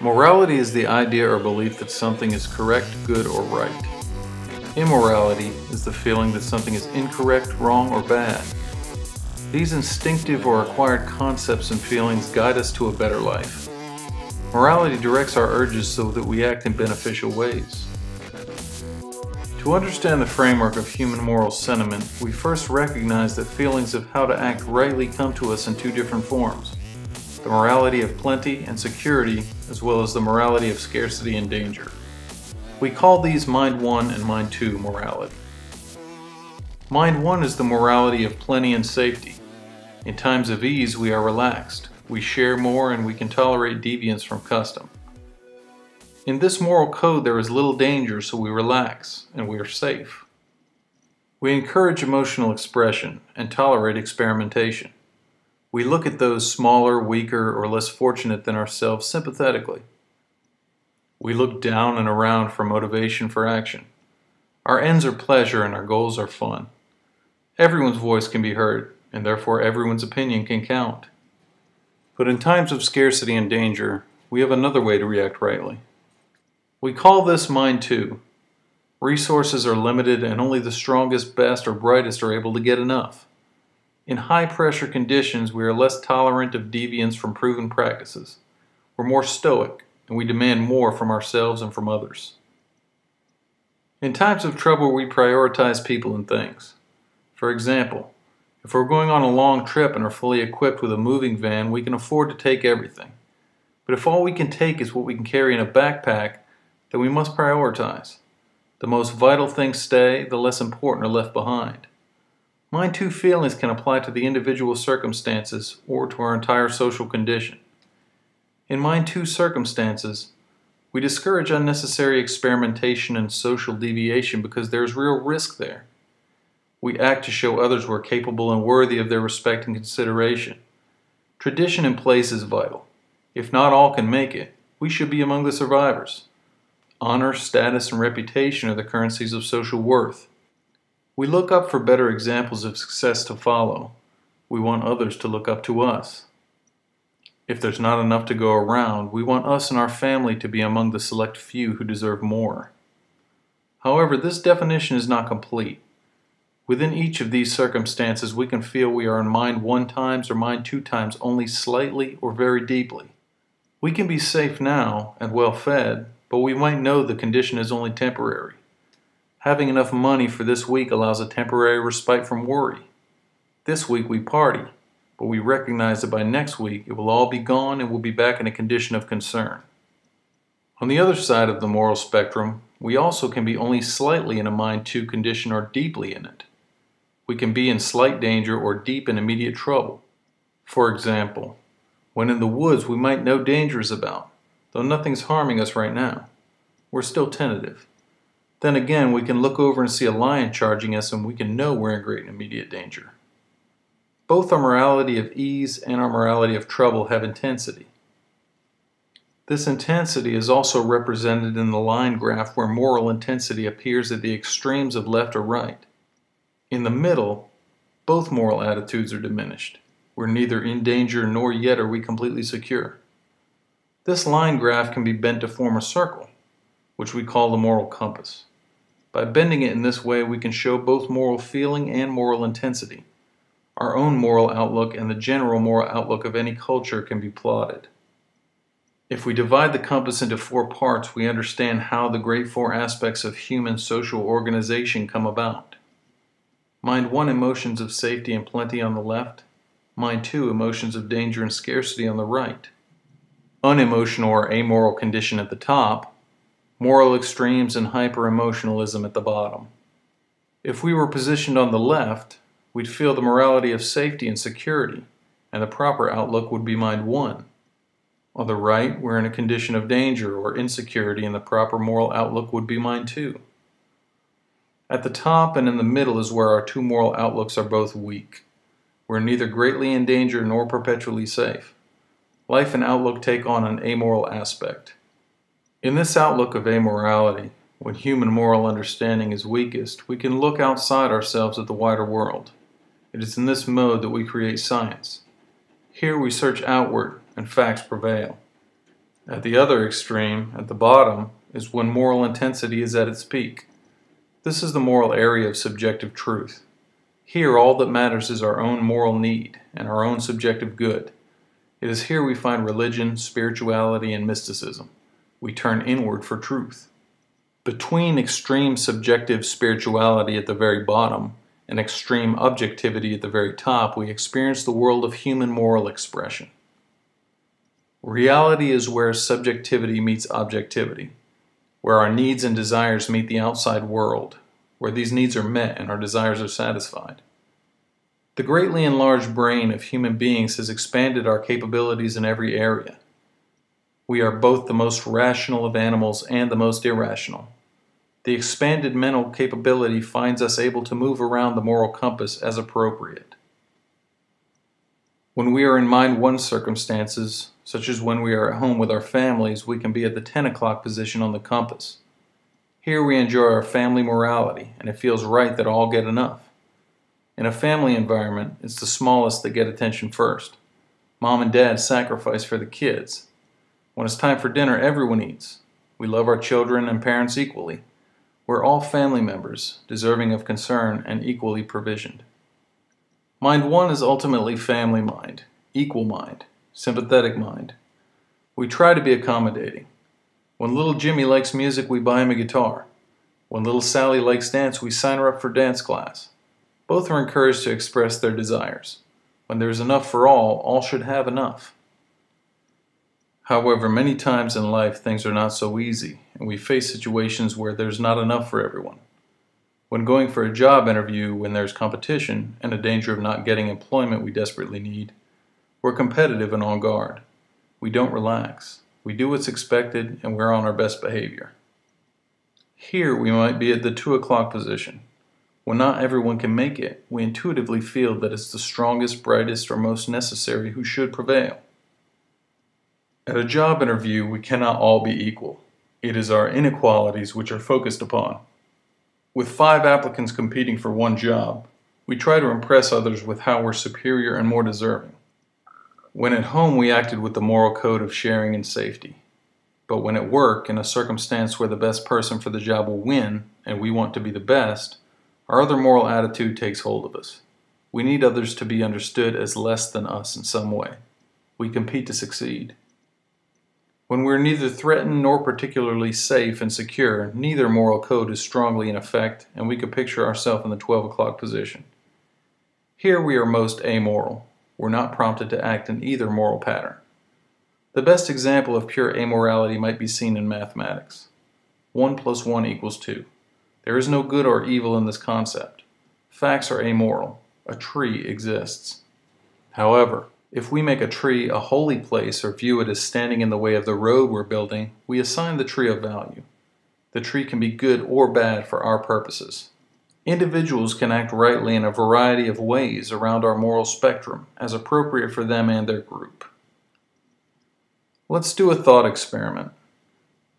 Morality is the idea or belief that something is correct, good, or right. Immorality is the feeling that something is incorrect, wrong, or bad. These instinctive or acquired concepts and feelings guide us to a better life. Morality directs our urges so that we act in beneficial ways. To understand the framework of human moral sentiment, we first recognize that feelings of how to act rightly come to us in two different forms: the morality of plenty and security, as well as the morality of scarcity and danger. We call these Mind 1 and Mind 2 morality. Mind 1 is the morality of plenty and safety. In times of ease, we are relaxed. We share more and we can tolerate deviance from custom. In this moral code, there is little danger, so we relax and we are safe. We encourage emotional expression and tolerate experimentation. We look at those smaller, weaker, or less fortunate than ourselves sympathetically. We look down and around for motivation for action. Our ends are pleasure and our goals are fun. Everyone's voice can be heard, and therefore everyone's opinion can count. But in times of scarcity and danger, we have another way to react rightly. We call this Mind 2. Resources are limited and only the strongest, best, or brightest are able to get enough. In high-pressure conditions, we are less tolerant of deviance from proven practices. We're more stoic, and we demand more from ourselves and from others. In times of trouble, we prioritize people and things. For example, if we're going on a long trip and are fully equipped with a moving van, we can afford to take everything. But if all we can take is what we can carry in a backpack, then we must prioritize. The most vital things stay, the less important are left behind. Mind 2 feelings can apply to the individual circumstances or to our entire social condition. In Mind 2 circumstances, we discourage unnecessary experimentation and social deviation because there is real risk there. We act to show others we're capable and worthy of their respect and consideration. Tradition in place is vital. If not all can make it, we should be among the survivors. Honor, status, and reputation are the currencies of social worth. We look up for better examples of success to follow. We want others to look up to us. If there's not enough to go around, we want us and our family to be among the select few who deserve more. However, this definition is not complete. Within each of these circumstances, we can feel we are in Mind 1 times or Mind 2 times only slightly or very deeply. We can be safe now and well fed, but we might know the condition is only temporary. Having enough money for this week allows a temporary respite from worry. This week we party, but we recognize that by next week it will all be gone and we'll be back in a condition of concern. On the other side of the moral spectrum, we also can be only slightly in a Mind 2 condition or deeply in it. We can be in slight danger or deep in immediate trouble. For example, when in the woods we might know danger is about, though nothing's harming us right now. We're still tentative. Then again, we can look over and see a lion charging us and we can know we're in great and immediate danger. Both our morality of ease and our morality of trouble have intensity. This intensity is also represented in the line graph where moral intensity appears at the extremes of left or right. In the middle, both moral attitudes are diminished. We're neither in danger nor yet are we completely secure. This line graph can be bent to form a circle, which we call the moral compass. By bending it in this way, we can show both moral feeling and moral intensity. Our own moral outlook and the general moral outlook of any culture can be plotted. If we divide the compass into 4 parts, we understand how the great 4 aspects of human social organization come about. Mind 1, emotions of safety and plenty on the left. Mind 2, emotions of danger and scarcity on the right. Unemotional or amoral condition at the top, moral extremes and hyper-emotionalism at the bottom. If we were positioned on the left, we'd feel the morality of safety and security, and the proper outlook would be Mind 1. On the right, we're in a condition of danger or insecurity, and the proper moral outlook would be Mind 2. At the top and in the middle is where our 2 moral outlooks are both weak. We're neither greatly in danger nor perpetually safe. Life and outlook take on an amoral aspect. In this outlook of amorality, when human moral understanding is weakest, we can look outside ourselves at the wider world. It is in this mode that we create science. Here we search outward, and facts prevail. At the other extreme, at the bottom, is when moral intensity is at its peak. This is the moral area of subjective truth. Here all that matters is our own moral need and our own subjective good. It is here we find religion, spirituality, and mysticism. We turn inward for truth. Between extreme subjective spirituality at the very bottom and extreme objectivity at the very top, we experience the world of human moral expression. Reality is where subjectivity meets objectivity, where our needs and desires meet the outside world, where these needs are met and our desires are satisfied. The greatly enlarged brain of human beings has expanded our capabilities in every area. We are both the most rational of animals and the most irrational. The expanded mental capability finds us able to move around the moral compass as appropriate. When we are in mind one circumstances, such as when we are at home with our families, we can be at the 10 o'clock position on the compass. Here we enjoy our family morality, and it feels right that all get enough. In a family environment, it's the smallest that get attention first. Mom and dad sacrifice for the kids. When it's time for dinner, everyone eats. We love our children and parents equally. We're all family members, deserving of concern and equally provisioned. Mind one is ultimately family mind, equal mind, sympathetic mind. We try to be accommodating. When little Jimmy likes music, we buy him a guitar. When little Sally likes dance, we sign her up for dance class. Both are encouraged to express their desires. When there is enough for all should have enough. However, many times in life things are not so easy, and we face situations where there's not enough for everyone. When going for a job interview, when there's competition and a danger of not getting employment we desperately need, we're competitive and on guard. We don't relax. We do what's expected, and we're on our best behavior. Here we might be at the 2 o'clock position. When not everyone can make it, we intuitively feel that it's the strongest, brightest, or most necessary who should prevail. At a job interview, we cannot all be equal. It is our inequalities which are focused upon. With 5 applicants competing for one job, we try to impress others with how we're superior and more deserving. When at home, we acted with the moral code of sharing and safety. But when at work, in a circumstance where the best person for the job will win, and we want to be the best, our other moral attitude takes hold of us. We need others to be understood as less than us in some way. We compete to succeed. When we're neither threatened nor particularly safe and secure, neither moral code is strongly in effect, and we could picture ourselves in the 12 o'clock position. Here we are most amoral. We're not prompted to act in either moral pattern. The best example of pure amorality might be seen in mathematics. 1 + 1 = 2. There is no good or evil in this concept. Facts are amoral. A tree exists. However, if we make a tree a holy place or view it as standing in the way of the road we're building, we assign the tree a value. The tree can be good or bad for our purposes. Individuals can act rightly in a variety of ways around our moral spectrum, as appropriate for them and their group. Let's do a thought experiment.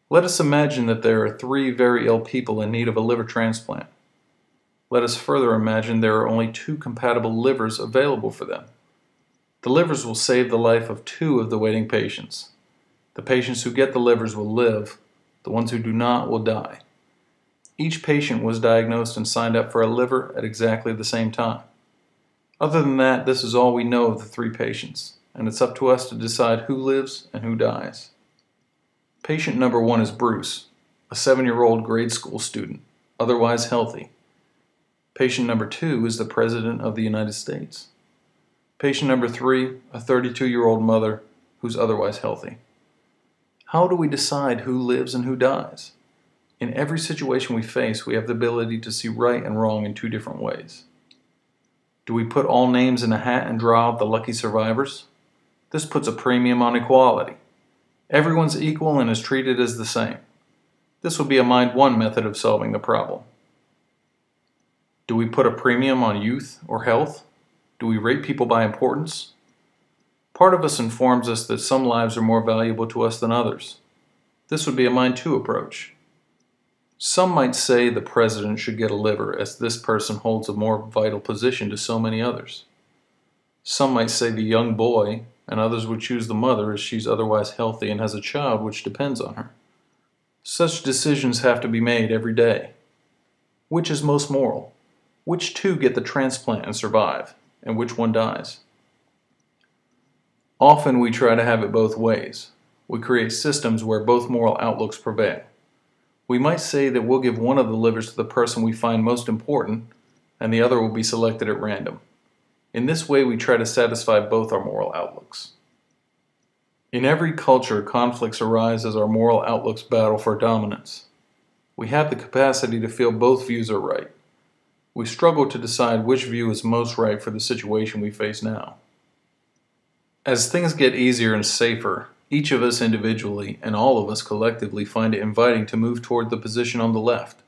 Let us imagine that there are 3 very ill people in need of a liver transplant. Let us further imagine there are only 2 compatible livers available for them. The livers will save the life of 2 of the waiting patients. The patients who get the livers will live. The ones who do not will die. Each patient was diagnosed and signed up for a liver at exactly the same time. Other than that, this is all we know of the 3 patients, and it's up to us to decide who lives and who dies. Patient number 1 is Bruce, a 7-year-old grade school student, otherwise healthy. Patient number 2 is the President of the United States. Patient number 3, a 32-year-old mother who's otherwise healthy. How do we decide who lives and who dies? In every situation we face, we have the ability to see right and wrong in 2 different ways. Do we put all names in a hat and draw out the lucky survivors? This puts a premium on equality. Everyone's equal and is treated as the same. This would be a mind one method of solving the problem. Do we put a premium on youth or health? Do we rate people by importance? Part of us informs us that some lives are more valuable to us than others. This would be a mind two approach. Some might say the president should get a liver as this person holds a more vital position to so many others. Some might say the young boy and others would choose the mother as she's otherwise healthy and has a child which depends on her. Such decisions have to be made every day. Which is most moral? Which two get the transplant and survive, and which one dies? Often we try to have it both ways. We create systems where both moral outlooks prevail. We might say that we'll give one of the livers to the person we find most important, and the other will be selected at random. In this way, we try to satisfy both our moral outlooks. In every culture, conflicts arise as our moral outlooks battle for dominance. We have the capacity to feel both views are right. We struggle to decide which view is most right for the situation we face now. As things get easier and safer, each of us individually and all of us collectively find it inviting to move toward the position on the left.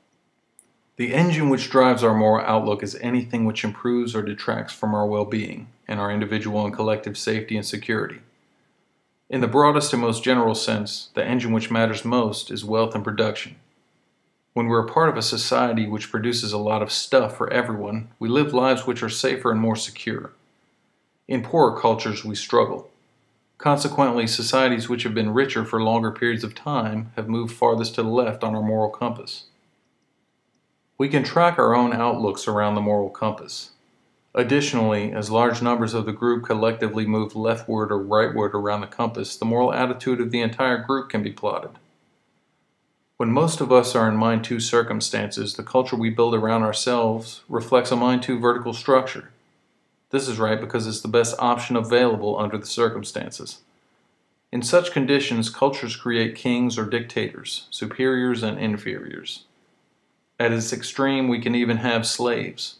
The engine which drives our moral outlook is anything which improves or detracts from our well-being and our individual and collective safety and security. In the broadest and most general sense, the engine which matters most is wealth and production. When we're a part of a society which produces a lot of stuff for everyone, we live lives which are safer and more secure. In poorer cultures, we struggle. Consequently, societies which have been richer for longer periods of time have moved farthest to the left on our moral compass. We can track our own outlooks around the moral compass. Additionally, as large numbers of the group collectively move leftward or rightward around the compass, the moral attitude of the entire group can be plotted. When most of us are in mind two circumstances, the culture we build around ourselves reflects a mind two vertical structure. This is right because it's the best option available under the circumstances. In such conditions, cultures create kings or dictators, superiors and inferiors. At its extreme, we can even have slaves.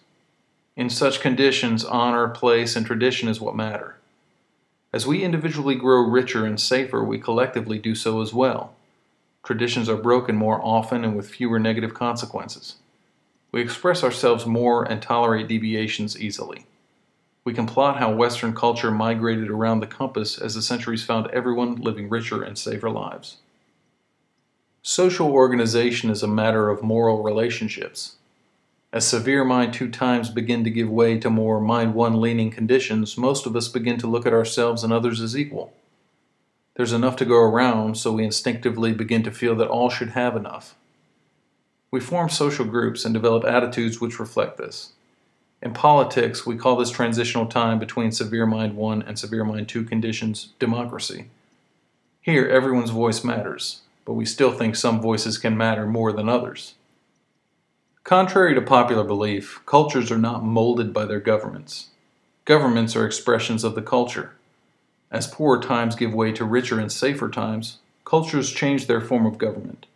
In such conditions, honor, place, and tradition is what matter. As we individually grow richer and safer, we collectively do so as well. Traditions are broken more often and with fewer negative consequences. We express ourselves more and tolerate deviations easily. We can plot how Western culture migrated around the compass as the centuries found everyone living richer and safer lives. Social organization is a matter of moral relationships. As severe mind two times begin to give way to more mind one leaning conditions, most of us begin to look at ourselves and others as equal. There's enough to go around, so we instinctively begin to feel that all should have enough. We form social groups and develop attitudes which reflect this. In politics, we call this transitional time between severe mind 1 and severe mind 2 conditions democracy. Here, everyone's voice matters, but we still think some voices can matter more than others. Contrary to popular belief, cultures are not molded by their governments. Governments are expressions of the culture. As poorer times give way to richer and safer times, cultures change their form of government.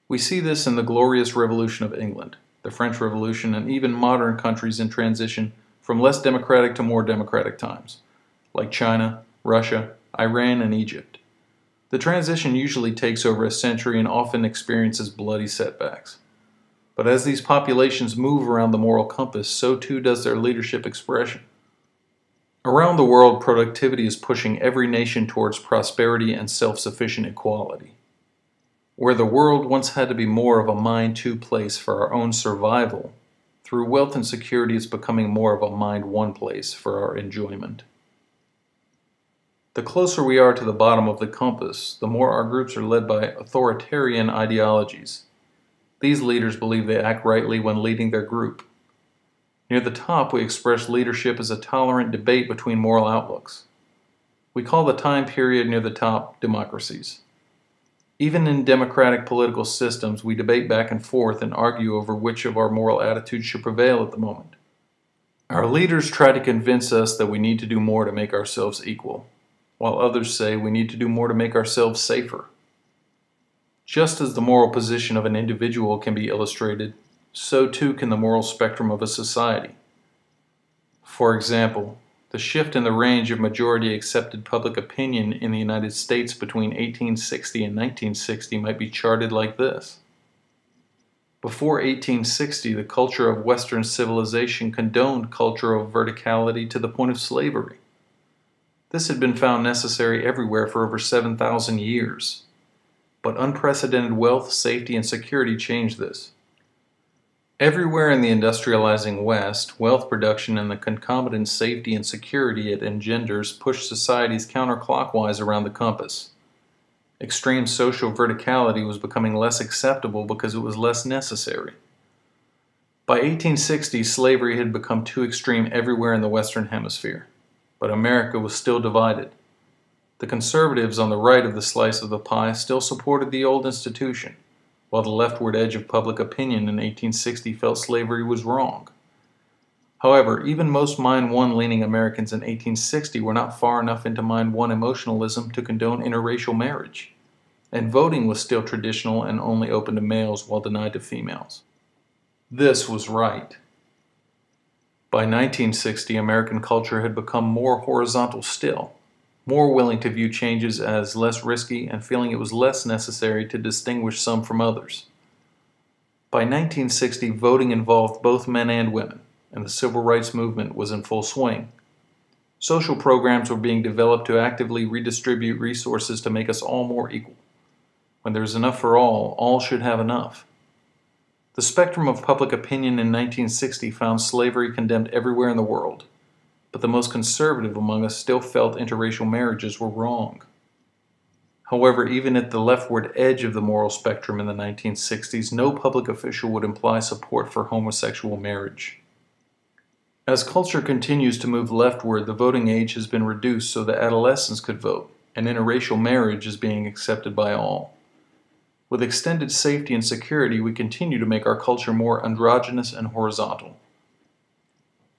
We see this in the Glorious Revolution of England, the French Revolution, and even modern countries in transition from less democratic to more democratic times, like China, Russia, Iran, and Egypt. The transition usually takes over a century and often experiences bloody setbacks. But as these populations move around the moral compass, so too does their leadership expression. Around the world, productivity is pushing every nation towards prosperity and self-sufficient equality. Where the world once had to be more of a mind-two place for our own survival, through wealth and security it's becoming more of a mind-one place for our enjoyment. The closer we are to the bottom of the compass, the more our groups are led by authoritarian ideologies. These leaders believe they act rightly when leading their group. Near the top, we express leadership as a tolerant debate between moral outlooks. We call the time period near the top democracies. Even in democratic political systems, we debate back and forth and argue over which of our moral attitudes should prevail at the moment. Our leaders try to convince us that we need to do more to make ourselves equal, while others say we need to do more to make ourselves safer. Just as the moral position of an individual can be illustrated, so too can the moral spectrum of a society. For example, the shift in the range of majority accepted public opinion in the United States between 1860 and 1960 might be charted like this. Before 1860, the culture of Western civilization condoned cultural verticality to the point of slavery. This had been found necessary everywhere for over 7,000 years. But unprecedented wealth, safety, and security changed this. Everywhere in the industrializing West, wealth production and the concomitant safety and security it engenders pushed societies counterclockwise around the compass. Extreme social verticality was becoming less acceptable because it was less necessary. By 1860, slavery had become too extreme everywhere in the Western Hemisphere, but America was still divided. The conservatives on the right of the slice of the pie still supported the old institution, while the leftward edge of public opinion in 1860 felt slavery was wrong. However, even most Mind One leaning Americans in 1860 were not far enough into Mind One emotionalism to condone interracial marriage, and voting was still traditional and only open to males while denied to females. This was right. By 1960, American culture had become more horizontal still, more willing to view changes as less risky and feeling it was less necessary to distinguish some from others. By 1960, voting involved both men and women, and the civil rights movement was in full swing. Social programs were being developed to actively redistribute resources to make us all more equal. When there is enough for all should have enough. The spectrum of public opinion in 1960 found slavery condemned everywhere in the world, but the most conservative among us still felt interracial marriages were wrong. However, even at the leftward edge of the moral spectrum in the 1960s, no public official would imply support for homosexual marriage. As culture continues to move leftward, the voting age has been reduced so that adolescents could vote, and interracial marriage is being accepted by all. With extended safety and security, we continue to make our culture more androgynous and horizontal.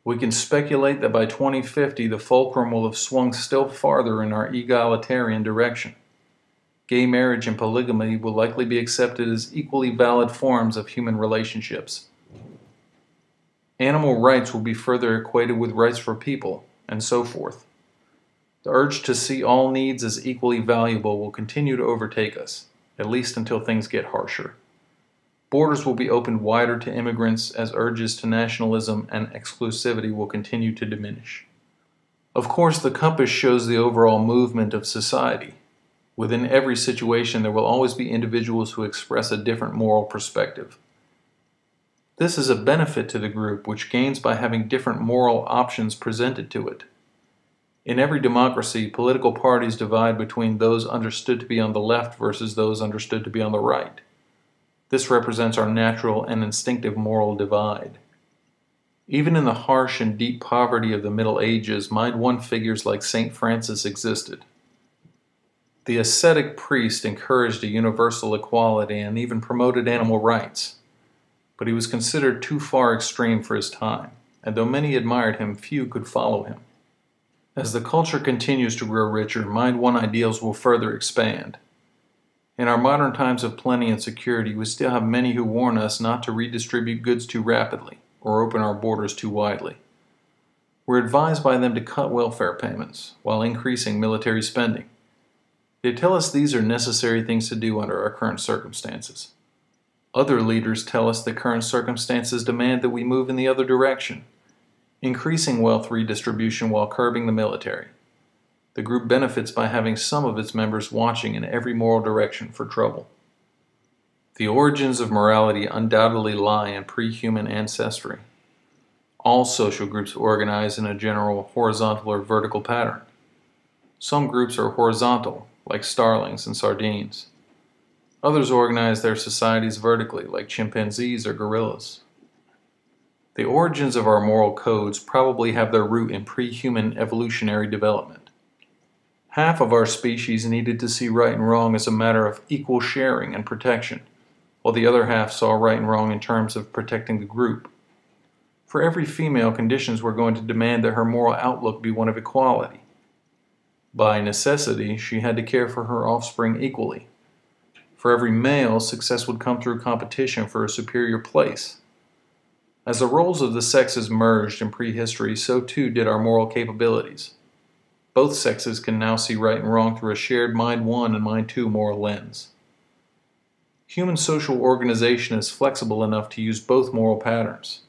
We can speculate that by 2050, the fulcrum will have swung still farther in our egalitarian direction. Gay marriage and polygamy will likely be accepted as equally valid forms of human relationships. Animal rights will be further equated with rights for people, and so forth. The urge to see all needs as equally valuable will continue to overtake us, at least until things get harsher. Borders will be opened wider to immigrants as urges to nationalism and exclusivity will continue to diminish. Of course, the compass shows the overall movement of society. Within every situation, there will always be individuals who express a different moral perspective. This is a benefit to the group, which gains by having different moral options presented to it. In every democracy, political parties divide between those understood to be on the left versus those understood to be on the right. This represents our natural and instinctive moral divide. Even in the harsh and deep poverty of the Middle Ages, Mind One figures like St. Francis existed. The ascetic priest encouraged a universal equality and even promoted animal rights, but he was considered too far extreme for his time, and though many admired him, few could follow him. As the culture continues to grow richer, Mind One ideals will further expand. In our modern times of plenty and security, we still have many who warn us not to redistribute goods too rapidly or open our borders too widely. We're advised by them to cut welfare payments while increasing military spending. They tell us these are necessary things to do under our current circumstances. Other leaders tell us that current circumstances demand that we move in the other direction, increasing wealth redistribution while curbing the military. The group benefits by having some of its members watching in every moral direction for trouble. The origins of morality undoubtedly lie in pre-human ancestry. All social groups organize in a general horizontal or vertical pattern. Some groups are horizontal, like starlings and sardines. Others organize their societies vertically, like chimpanzees or gorillas. The origins of our moral codes probably have their root in pre-human evolutionary development. Half of our species needed to see right and wrong as a matter of equal sharing and protection, while the other half saw right and wrong in terms of protecting the group. For every female, conditions were going to demand that her moral outlook be one of equality. By necessity, she had to care for her offspring equally. For every male, success would come through competition for a superior place. As the roles of the sexes merged in prehistory, so too did our moral capabilities. Both sexes can now see right and wrong through a shared Mind One and Mind Two moral lens. Human social organization is flexible enough to use both moral patterns.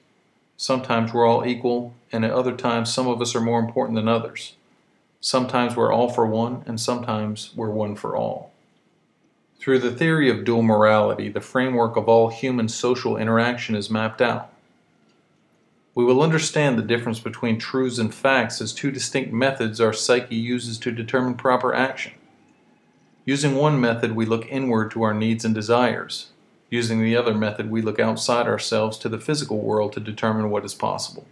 Sometimes we're all equal, and at other times some of us are more important than others. Sometimes we're all for one, and sometimes we're one for all. Through the theory of dual morality, the framework of all human social interaction is mapped out. We will understand the difference between truths and facts as two distinct methods our psyche uses to determine proper action. Using one method, we look inward to our needs and desires. Using the other method, we look outside ourselves to the physical world to determine what is possible.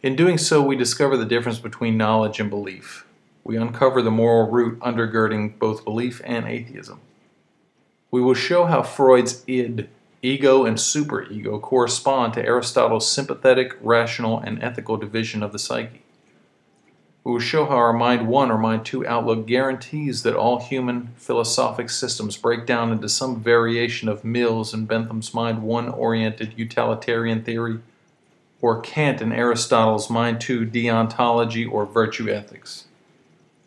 In doing so, we discover the difference between knowledge and belief. We uncover the moral root undergirding both belief and atheism. We will show how Freud's id, ego, and superego correspond to Aristotle's sympathetic, rational, and ethical division of the psyche. We will show how our Mind 1 or Mind 2 outlook guarantees that all human philosophic systems break down into some variation of Mill's and Bentham's Mind 1-oriented utilitarian theory, or Kant and Aristotle's Mind 2 deontology or virtue ethics.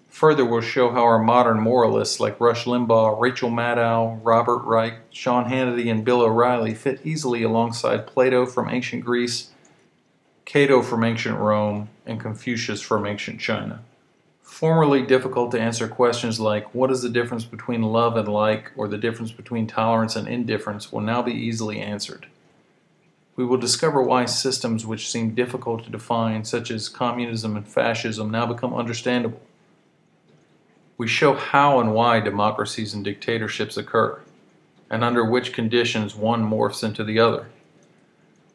Further, we'll show how our modern moralists like Rush Limbaugh, Rachel Maddow, Robert Reich, Sean Hannity, and Bill O'Reilly fit easily alongside Plato from ancient Greece, Cato from ancient Rome, and Confucius from ancient China. Formerly difficult to answer questions like what is the difference between love and like, or the difference between tolerance and indifference, will now be easily answered. We will discover why systems which seem difficult to define, such as communism and fascism, now become understandable. We show how and why democracies and dictatorships occur, and under which conditions one morphs into the other.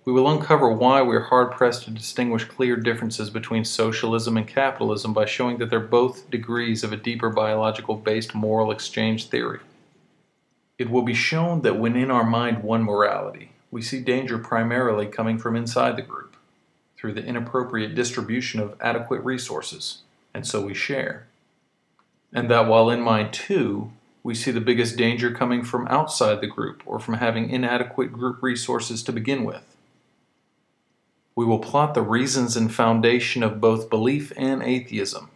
We will uncover why we are hard-pressed to distinguish clear differences between socialism and capitalism by showing that they're both degrees of a deeper biological-based moral exchange theory. It will be shown that when in our Mind 1 morality, we see danger primarily coming from inside the group, through the inappropriate distribution of adequate resources, and so we share. And that while in Mind 2, we see the biggest danger coming from outside the group or from having inadequate group resources to begin with. We will plot the reasons and foundation of both belief and atheism,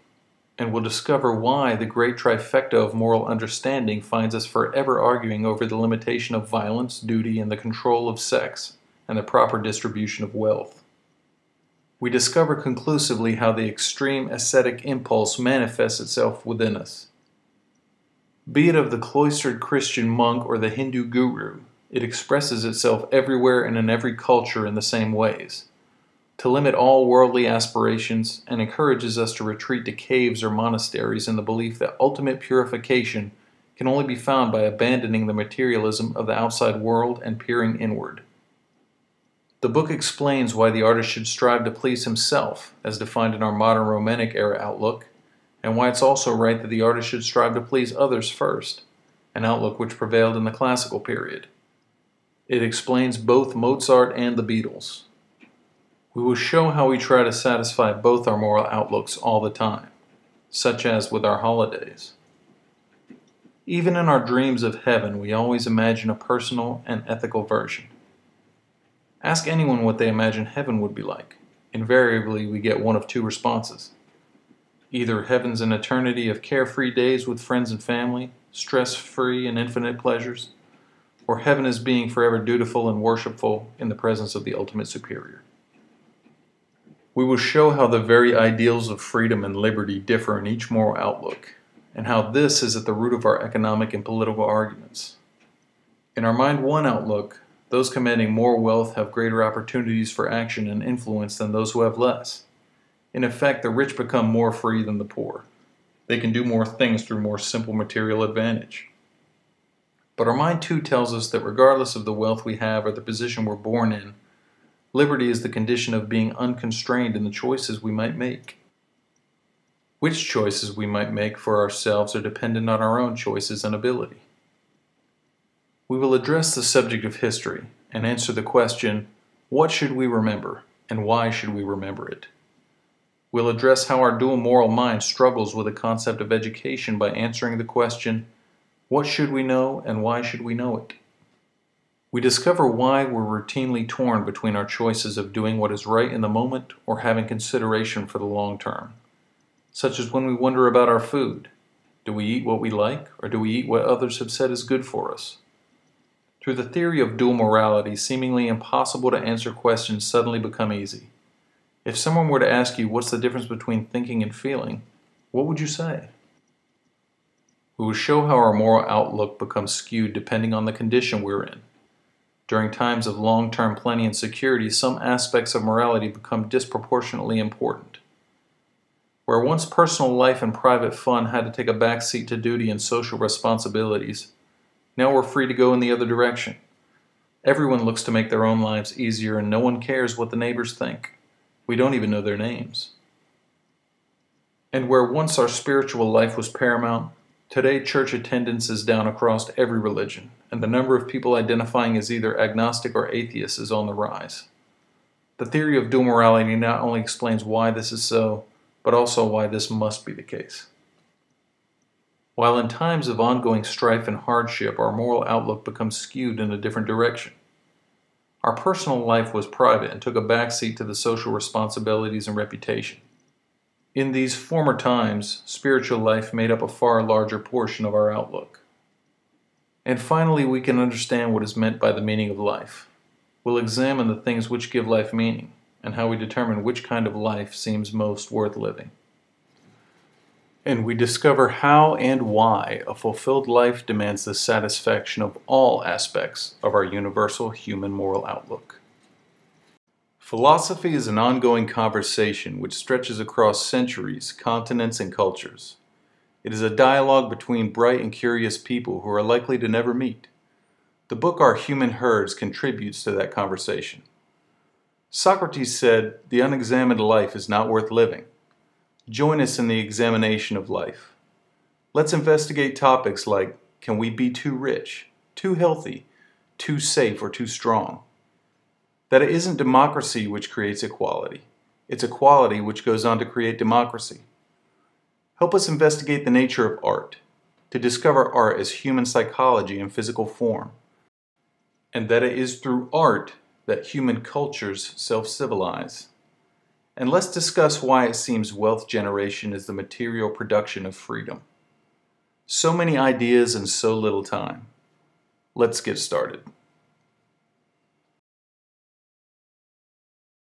and will discover why the great trifecta of moral understanding finds us forever arguing over the limitation of violence, duty, and the control of sex, and the proper distribution of wealth. We discover conclusively how the extreme ascetic impulse manifests itself within us. Be it of the cloistered Christian monk or the Hindu guru, it expresses itself everywhere and in every culture in the same ways. To limit all worldly aspirations, and encourages us to retreat to caves or monasteries in the belief that ultimate purification can only be found by abandoning the materialism of the outside world and peering inward. The book explains why the artist should strive to please himself, as defined in our modern Romantic era outlook, and why it's also right that the artist should strive to please others first, an outlook which prevailed in the classical period. It explains both Mozart and the Beatles. We will show how we try to satisfy both our moral outlooks all the time, such as with our holidays. Even in our dreams of heaven, we always imagine a personal and ethical version. Ask anyone what they imagine heaven would be like. Invariably, we get one of two responses. Either heaven's an eternity of carefree days with friends and family, stress-free and infinite pleasures, or heaven is being forever dutiful and worshipful in the presence of the ultimate superior. We will show how the very ideals of freedom and liberty differ in each moral outlook, and how this is at the root of our economic and political arguments. In our Mind 1 outlook, those commanding more wealth have greater opportunities for action and influence than those who have less. In effect, the rich become more free than the poor. They can do more things through more simple material advantage. But our Mind 2 tells us that regardless of the wealth we have or the position we're born in, liberty is the condition of being unconstrained in the choices we might make. Which choices we might make for ourselves are dependent on our own choices and ability. We will address the subject of history and answer the question, what should we remember and why should we remember it? We'll address how our dual moral mind struggles with the concept of education by answering the question, what should we know and why should we know it? We discover why we're routinely torn between our choices of doing what is right in the moment or having consideration for the long term, such as when we wonder about our food. Do we eat what we like, or do we eat what others have said is good for us? Through the theory of dual morality, seemingly impossible to answer questions suddenly become easy. If someone were to ask you what's the difference between thinking and feeling, what would you say? We will show how our moral outlook becomes skewed depending on the condition we're in. During times of long-term plenty and security, some aspects of morality become disproportionately important. Where once personal life and private fun had to take a back seat to duty and social responsibilities, now we're free to go in the other direction. Everyone looks to make their own lives easier, and no one cares what the neighbors think. We don't even know their names. And where once our spiritual life was paramount, today church attendance is down across every religion, and the number of people identifying as either agnostic or atheist is on the rise. The theory of dual morality not only explains why this is so, but also why this must be the case. While in times of ongoing strife and hardship, our moral outlook becomes skewed in a different direction. Our personal life was private and took a backseat to the social responsibilities and reputation. In these former times, spiritual life made up a far larger portion of our outlook. And finally, we can understand what is meant by the meaning of life. We'll examine the things which give life meaning, and how we determine which kind of life seems most worth living. And we discover how and why a fulfilled life demands the satisfaction of all aspects of our universal human moral outlook. Philosophy is an ongoing conversation which stretches across centuries, continents, and cultures. It is a dialogue between bright and curious people who are likely to never meet. The book Our Human Herds contributes to that conversation. Socrates said, "The unexamined life is not worth living." Join us in the examination of life. Let's investigate topics like, can we be too rich, too healthy, too safe, or too strong? That it isn't democracy which creates equality. It's equality which goes on to create democracy. Help us investigate the nature of art, to discover art as human psychology in physical form, and that it is through art that human cultures self-civilize. And let's discuss why it seems wealth generation is the material production of freedom. So many ideas and so little time. Let's get started.